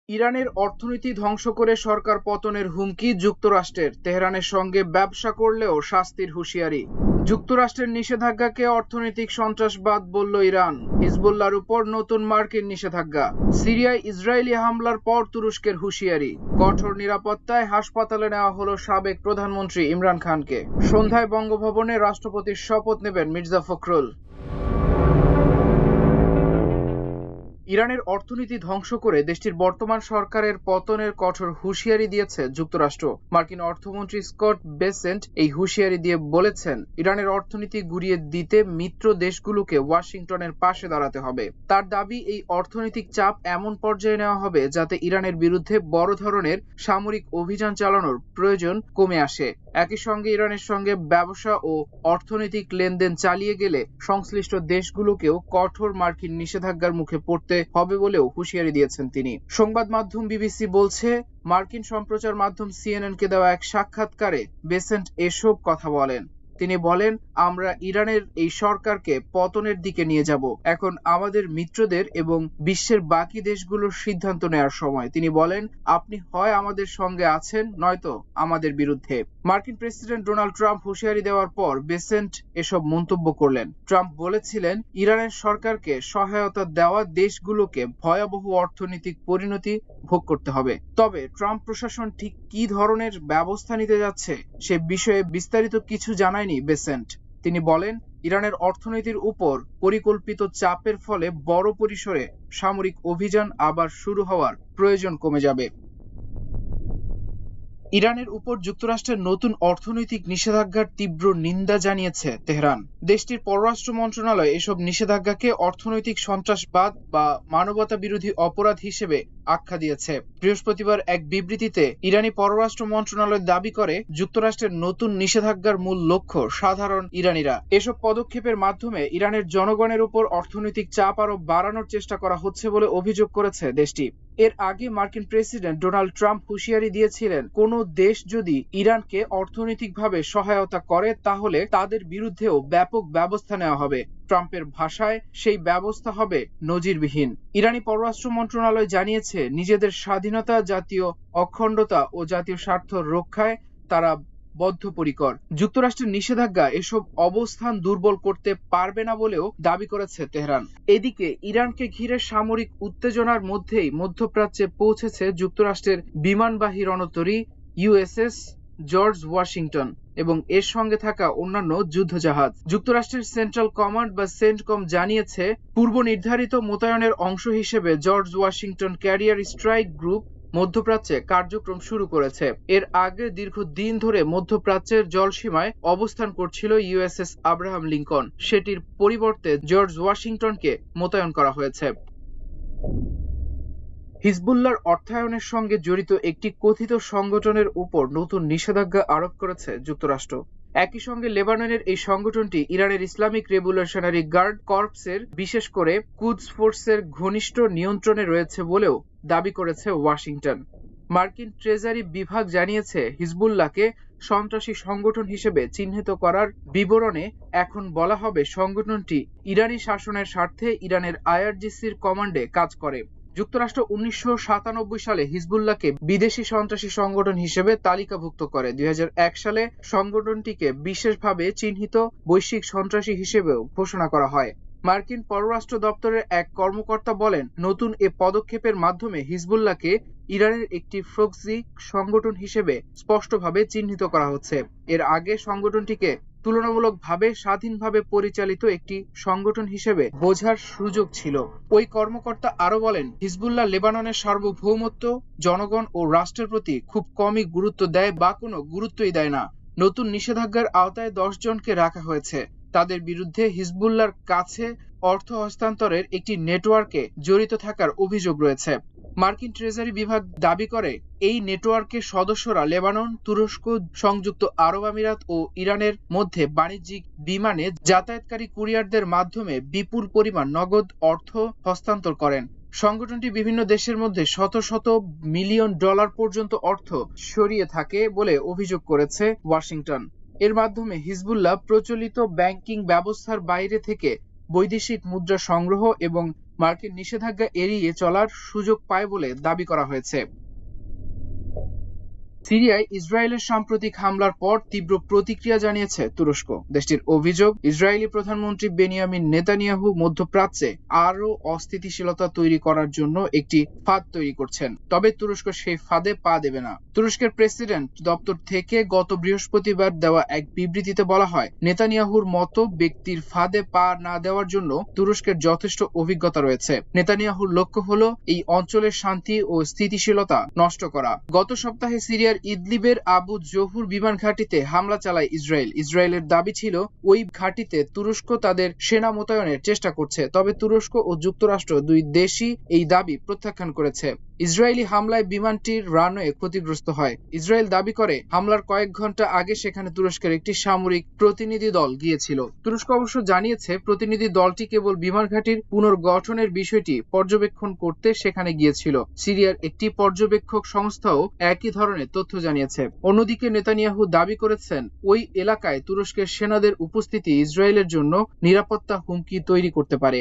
ইরানের অর্থনীতি ধ্বংস করে সরকার পতনের হুমকি যুক্তরাষ্ট্রের। তেহরানের সঙ্গে ব্যবসা করলেও শাস্তির হুঁশিয়ারি। যুক্তরাষ্ট্রের নিষেধাজ্ঞাকে অর্থনৈতিক সন্ত্রাসবাদ বলল ইরান। হিজবুল্লাহর উপর নতুন মার্কিন নিষেধাজ্ঞা। সিরিয়ায় ইসরায়েলি হামলার পর তুরস্কের হুঁশিয়ারি। কঠোর নিরাপত্তায় হাসপাতালে নেওয়া হলো সাবেক প্রধানমন্ত্রী ইমরান খানকে। সন্ধ্যায় বঙ্গভবনে রাষ্ট্রপতির শপথ নেবেন মির্জা ফখরুল। ইরানের অর্থনীতি ধ্বংস করে দেশটির বর্তমান সরকারের পতনের কঠোর হুঁশিয়ারি দিয়েছে যুক্তরাষ্ট্র। মার্কিন অর্থমন্ত্রী স্কট বেসেন্ট এই হুঁশিয়ারি দিয়ে বলেছেন, ইরানের অর্থনীতি গুঁড়িয়ে দিতে মিত্র দেশগুলোকে ওয়াশিংটনের পাশে দাঁড়াতে হবে। তার দাবি, এই অর্থনৈতিক চাপ এমন পর্যায়ে নেওয়া হবে যাতে ইরানের বিরুদ্ধে বড় ধরনের সামরিক অভিযান চালানোর প্রয়োজন কমে আসে। একই সঙ্গে ইরানের সঙ্গে ব্যবসা ও অর্থনৈতিক লেনদেন চালিয়ে গেলে সংশ্লিষ্ট দেশগুলোকেও কঠোর মার্কিন নিষেধাজ্ঞার মুখে পড়তে হবে বলেও হুঁশিয়ারি দিয়েছেন তিনি। সংবাদ মাধ্যম বিবিসি বলছে, মার্কিন সম্প্রচার মাধ্যম সিএনএনকে দেওয়া এক সাক্ষাৎকারে বেসেন্ট এসব কথা বলেন। তিনি বলেন, আমরা ইরানের এই সরকারকে পতনের দিকে নিয়ে যাব। এখন আমাদের মিত্রদের এবং বিশ্বের বাকি দেশগুলোর সিদ্ধান্ত নেওয়ার সময়। তিনি বলেন, আপনি হয় আমাদের সঙ্গে আছেন নয়তো আমাদের বিরুদ্ধে। মার্কিন প্রেসিডেন্ট ডোনাল্ড ট্রাম্প হুঁশিয়ারি দেওয়ার পর বেসেন্ট এসব মন্তব্য করলেন। ট্রাম্প বলেছিলেন, ইরানের সরকারকে সহায়তা দেওয়া দেশগুলোকে ভয়াবহ অর্থনৈতিক পরিণতি ভোগ করতে হবে। তবে ট্রাম্প প্রশাসন ঠিক কি ধরনের ব্যবস্থা নিতে যাচ্ছে সে বিষয়ে বিস্তারিত কিছু জানায়নি বেসেন্ট। তিনি বলেন, ইরানের অর্থনীতির উপর পরিকল্পিত চাপের ফলে বড় পরিসরে সামরিক অভিযান আবার শুরু হওয়ার প্রয়োজন কমে যাবে। ইরানের উপর যুক্তরাষ্ট্রের নতুন অর্থনৈতিক নিষেধাজ্ঞার তীব্র নিন্দা জানিয়েছে তেহরান। দেশটির পররাষ্ট্র মন্ত্রণালয় এসব নিষেধাজ্ঞাকে অর্থনৈতিক সন্ত্রাসবাদ বা মানবতা বিরোধী অপরাধ হিসেবে আখ্যা দিয়েছে। বৃহস্পতিবার এক বিবৃতিতে ইরানি পররাষ্ট্র মন্ত্রণালয় দাবি করে, যুক্তরাষ্ট্রের নতুন নিষেধাজ্ঞার মূল লক্ষ্য সাধারণ ইরানিরা। এসব পদক্ষেপের মাধ্যমে ইরানের জনগণের উপর অর্থনৈতিক চাপ আরো বাড়ানোর চেষ্টা করা হচ্ছে বলে অভিযোগ করেছে দেশটি। এর আগে মার্কিন প্রেসিডেন্ট ডোনাল্ড ট্রাম্প হুঁশিয়ারি দিয়েছিলেন, কোন দেশ যদি ইরানকে অর্থনৈতিকভাবে সহায়তা করে তাহলে তাদের বিরুদ্ধেও ব্যাপক ব্যবস্থা নেওয়া হবে। ট্রাম্পের ভাষায়, সেই ব্যবস্থা হবে নজিরবিহীন। ইরানি পররাষ্ট্র মন্ত্রণালয় জানিয়েছে, নিজেদের স্বাধীনতা, জাতীয় অখণ্ডতা ও জাতীয় স্বার্থ রক্ষায় তারা বদ্ধপরিকর। যুক্তরাষ্ট্রের নিষেধাজ্ঞা এসব অবস্থান দুর্বল করতে পারবে না বলেও দাবি করেছে তেহরান। এদিকে ইরানকে ঘিরে সামরিক উত্তেজনার মধ্যেই মধ্যপ্রাচ্যে পৌঁছেছে যুক্তরাষ্ট্রের বিমানবাহী রণতরী ইউএসএস জর্জ ওয়াশিংটন এবং এর সঙ্গে থাকা অন্যান্য যুদ্ধজাহাজ। যুক্তরাষ্ট্রের সেন্ট্রাল কমান্ড বা সেন্টকম জানিয়েছে, পূর্ব নির্ধারিত মোতায়েনের অংশ হিসেবে George Washington career strike group মধ্যপ্রাচ্যে কার্যক্রম শুরু করেছে। এর আগে দীর্ঘদিন ধরে মধ্যপ্রাচ্যের জলসীমায় অবস্থান করছিল ইউএসএস আব্রাহাম লিঙ্কন। সেটির পরিবর্তে জর্জ ওয়াশিংটনকে মোতায়েন করা হয়েছে। হিজবুল্লাহর অর্থায়নের সঙ্গে জড়িত একটি কথিত সংগঠনের উপর নতুন নিষেধাজ্ঞা আরোপ করেছে যুক্তরাষ্ট্র। একই সঙ্গে লেবাননের এই সংগঠনটি ইরানের ইসলামিক রেভলিউশনারি গার্ড কর্পসের, বিশেষ করে কুদস ফোর্সের ঘনিষ্ঠ নিয়ন্ত্রণে রয়েছে বলেও দাবি করেছে ওয়াশিংটন। মার্কিন ট্রেজারি বিভাগ জানিয়েছে, হিজবুল্লাহকে সন্ত্রাসী সংগঠন হিসেবে চিহ্নিত করার বিবরণে এখন বলা হবে সংগঠনটি ইরানি শাসনের স্বার্থে ইরানের আইআরজিসির কমান্ডে কাজ করে। যুক্তরাষ্ট্র 1997 সালে হিজবুল্লাহকে বিদেশি সন্ত্রাসী সংগঠন হিসেবে তালিকাভুক্ত করে। 2001 সালে সংগঠনটিকে বিশেষভাবে চিহ্নিত বৈশ্বিক সন্ত্রাসী হিসেবেও ঘোষণা করা হয়। মার্কিন পররাষ্ট্র দপ্তরের এক কর্মকর্তা বলেন, নতুন এ পদক্ষেপের মাধ্যমে হিজবুল্লাহকে ইরানের একটি প্রক্সি সংগঠন হিসেবে স্পষ্টভাবে চিহ্নিত করা হচ্ছে। এর আগে সংগঠনটিকে তুলনামূলকভাবে স্বাধীনভাবে পরিচালিত একটি সংগঠন হিসেবে বোঝার সুযোগ ছিল। ওই কর্মকর্তা আরো বলেন, হিজবুল্লাহ লেবাননের সার্বভৌমত্ব, জনগণ ও রাষ্ট্রের প্রতি খুব কমই গুরুত্ব দেয় বা কোনো গুরুত্বই দেয় না। নতুন নিষেধাজ্ঞার আওতায় 10 জনকে রাখা হয়েছে। তাদের বিরুদ্ধে হিজবুল্লাহর কাছে অর্থ হস্তান্তরের একটি নেটওয়ার্কে জড়িত থাকার অভিযোগ রয়েছে। মার্কিন ট্রেজারি বিভাগ দাবি করে, এই নেটওয়ার্কের সদস্যরা লেবানন, তুরস্ক, সংযুক্ত আরব আমিরাত ও ইরানের মধ্যে বাণিজ্যিক বিমানে যাতায়াতকারী কুরিয়ারদের মাধ্যমে বিপুল পরিমাণ নগদ অর্থ হস্তান্তর করেন। সংগঠনটি বিভিন্ন দেশের মধ্যে শত শত মিলিয়ন ডলার পর্যন্ত অর্থ সরিয়ে থাকে বলে অভিযোগ করেছে ওয়াশিংটন। এর মাধ্যমে হিজবুল্লাহ প্রচলিত ব্যাংকিং ব্যবস্থার বাইরে থেকে বৈদেশিক মুদ্রা সংগ্রহ এবং মার্কিন নিষেধাজ্ঞা এড়িয়ে চলার সুযোগ পায় বলে দাবি করা হয়েছে। সিরিয়ায় ইসরায়েলের সাম্প্রতিক হামলার পর তীব্র প্রতিক্রিয়া জানিয়েছে তুরস্ক। দেশটির অভিযোগ, ইসরায়েলি প্রধানমন্ত্রী বেনিয়ামিন নেতানিয়াহু মধ্যপ্রাচ্যে আরও অস্থিতিশীলতা তৈরি করার জন্য একটি ফাঁদ তৈরি করছেন। তবে তুরস্ক সেই ফাঁদে পা দেবে না। তুরস্কের প্রেসিডেন্ট দপ্তর থেকে গত বৃহস্পতিবার দেওয়া এক বিবৃতিতে বলা হয়, নেতানিয়াহুর মতো ব্যক্তির ফাঁদে পা না দেওয়ার জন্য তুরস্কের যথেষ্ট অভিজ্ঞতা রয়েছে। নেতানিয়াহুর লক্ষ্য হলো এই অঞ্চলের শান্তি ও স্থিতিশীলতা নষ্ট করা। গত সপ্তাহে সিরিয়ার ইদলিবের আবু জহুর বিমান ঘাঁটিতে হামলা চালায় ইসরায়েল। ইসরায়েলের দাবি ছিল ওই ঘাঁটিতে তুরস্ক তাদের সেনা মোতায়েনের চেষ্টা করছে। তবে তুরস্ক ও যুক্তরাষ্ট্র দুই দেশই এই দাবি প্রত্যাখ্যান করেছে। ইসরায়েলি হামলায় বিমানটির রানওয়ে ক্ষতিগ্রস্ত হয়। ইসরায়েল দাবি করে হামলার কয়েক ঘন্টা আগে সেখানে তুরস্কের একটি সামরিক প্রতিনিধি দল গিয়েছিল। তুরস্ক অবশ্য জানিয়েছে প্রতিনিধি দলটি কেবল বিমান ঘাঁটির পুনর্গঠনের বিষয়টি পর্যবেক্ষণ করতে সেখানে গিয়েছিল। সিরিয়ার একটি পর্যবেক্ষক সংস্থাও একই ধরনের তথ্য জানিয়েছে। অন্যদিকে নেতানিয়াহু দাবি করেছেন ওই এলাকায় তুরস্কের সেনাদের উপস্থিতি ইসরায়েলের জন্য নিরাপত্তা হুমকি তৈরি করতে পারে।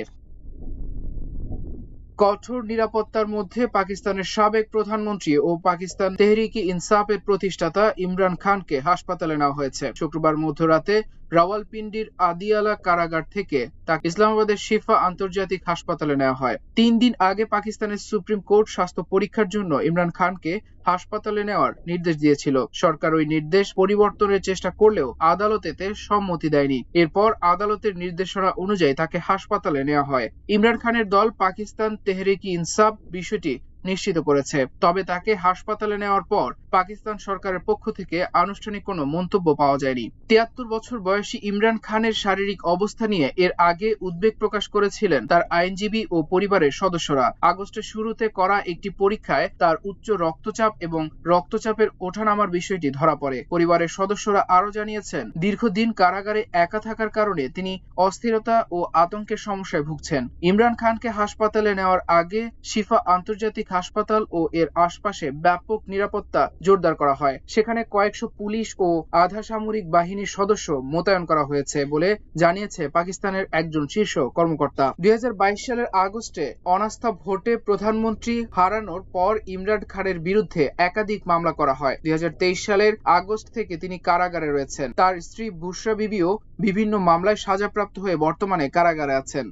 কঠোর নিরাপত্তার মধ্যে পাকিস্তানের সাবেক প্রধানমন্ত্রী ও পাকিস্তান তেহরিক-ই-ইনসাফের প্রতিষ্ঠাতা ইমরান খানকে হাসপাতালে নেওয়া হয়েছে। শুক্রবার মধ্যরাতে রাওয়ালপিন্ডির আদিয়ালা কারাগার থেকে তাকে ইসলামাবাদের শিফা আন্তর্জাতিক হাসপাতালে নেওয়া হয়। ৩ দিন আগে পাকিস্তানের সুপ্রিম কোর্ট স্বাস্থ্য পরীক্ষার জন্য ইমরান খানকে হাসপাতালে নেওয়ার নির্দেশ দিয়েছিল। সরকার ওই নির্দেশ পরিবর্তনের চেষ্টা করলেও আদালত এতে সম্মতি দেয়নি। এরপর আদালতের নির্দেশনা অনুযায়ী তাকে হাসপাতালে নেওয়া হয়। ইমরান খানের দল পাকিস্তান তেহরিক-ই-ইনসাফ বিষয়টি নিশ্চিত করেছে। তবে তাকে হাসপাতালে নেওয়ার পর পাকিস্তান সরকারের পক্ষ থেকে আনুষ্ঠানিক কোনো মন্তব্য পাওয়া যায়নি। ৭৩ বছর বয়সী ইমরান খানের শারীরিক অবস্থা নিয়ে এর আগে উদ্বেগ প্রকাশ করেছিলেন তার আইনজীবী ও পরিবারের সদস্যরা। আগস্টের শুরুতে করা একটি পরীক্ষায় তার উচ্চ রক্তচাপ এবং রক্তচাপের ওঠানামার বিষয়টি ধরা পড়ে। পরিবারের সদস্যরা আরও জানিয়েছেন, দীর্ঘদিন কারাগারে একা থাকার কারণে তিনি অস্থিরতা ও আতঙ্কের সমস্যায় ভুগছেন। ইমরান খানকে হাসপাতালে নেওয়ার আগে শিফা আন্তর্জাতিক হাসপাতাল ও এর আশপাশে ব্যাপক নিরাপত্তা জোরদার করা হয়। সেখানে কয়েকশো পুলিশ ও আধা সামরিক বাহিনীর সদস্য মোতায়েন করা হয়েছে বলে জানিয়েছে পাকিস্তানের একজন শীর্ষ কর্মকর্তা। ২০২২ সালের আগস্টে অনাস্থা ভোটে প্রধানমন্ত্রী হারানোর পর ইমরান খানের বিরুদ্ধে একাধিক মামলা করা হয়। ২০২৩ সালের আগস্ট থেকে তিনি কারাগারে রয়েছেন। তার স্ত্রী বুশরা বিবিও বিভিন্ন মামলায় সাজাপ্রাপ্ত হয়ে বর্তমানে কারাগারে আছেন।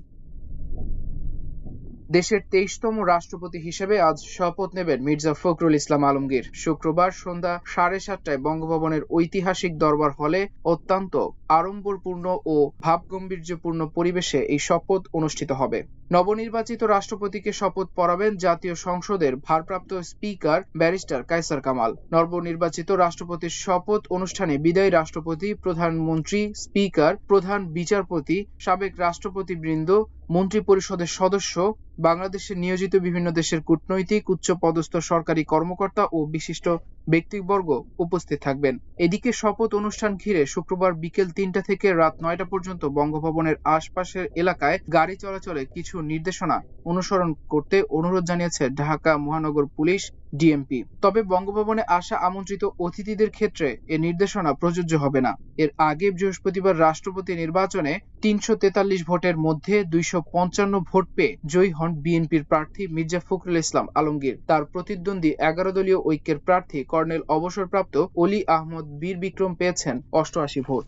দেশের ২৩তম রাষ্ট্রপতি হিসেবে আজ শপথ নেবেন মির্জা ফখরুল ইসলাম আলমগীর। শুক্রবার সন্ধ্যা ৭:৩০টায় বঙ্গভবনের ঐতিহাসিক দরবার হলে অত্যন্ত আড়ম্বরপূর্ণ ও ভাবগম্ভীর্যপূর্ণ পরিবেশে এই শপথ অনুষ্ঠিত হবে। নবনির্বাচিত রাষ্ট্রপতিকে শপথ পড়াবেন জাতীয় সংসদের ভারপ্রাপ্ত স্পিকার ব্যারিস্টার কায়সার কামাল। নবনির্বাচিত রাষ্ট্রপতির শপথ অনুষ্ঠানে বিদায়ী রাষ্ট্রপতি, প্রধানমন্ত্রী, স্পিকার, প্রধান বিচারপতি, সাবেক রাষ্ট্রপতিবৃন্দ, মন্ত্রিপরিষদের সদস্য, বাংলাদেশে নিয়োজিত বিভিন্ন দেশের কূটনৈতিক, উচ্চপদস্থ সরকারি কর্মকর্তা ও বিশিষ্ট ব্যক্তিবর্গ উপস্থিত থাকবেন। এদিকে শপথ অনুষ্ঠান ঘিরে শুক্রবার বিকেল ৩টা থেকে রাত ৯টা পর্যন্ত বঙ্গভবনের আশপাশের এলাকায় গাড়ি চলাচলে কিছু নির্দেশনা অনুসরণ করতে অনুরোধ জানিয়েছে ঢাকা মহানগর পুলিশ ডিএমপি। তবে বঙ্গভবনে আসা আমন্ত্রিত অতিথিদের ক্ষেত্রে এ নির্দেশনা প্রযোজ্য হবে না। এর আগে বৃহস্পতিবার রাষ্ট্রপতি নির্বাচনে ৩৪৩ ভোটের মধ্যে ২৫৫ ভোট পেয়ে জয়ী হন বিএনপির প্রার্থী মির্জা ফখরুল ইসলাম আলমগীর। তার প্রতিদ্বন্দ্বী ১১ দলীয় ঐক্যের প্রার্থী কর্নেল অবসরপ্রাপ্ত অলি আহমদ বীর বিক্রম পেয়েছেন ৮৮ ভোট।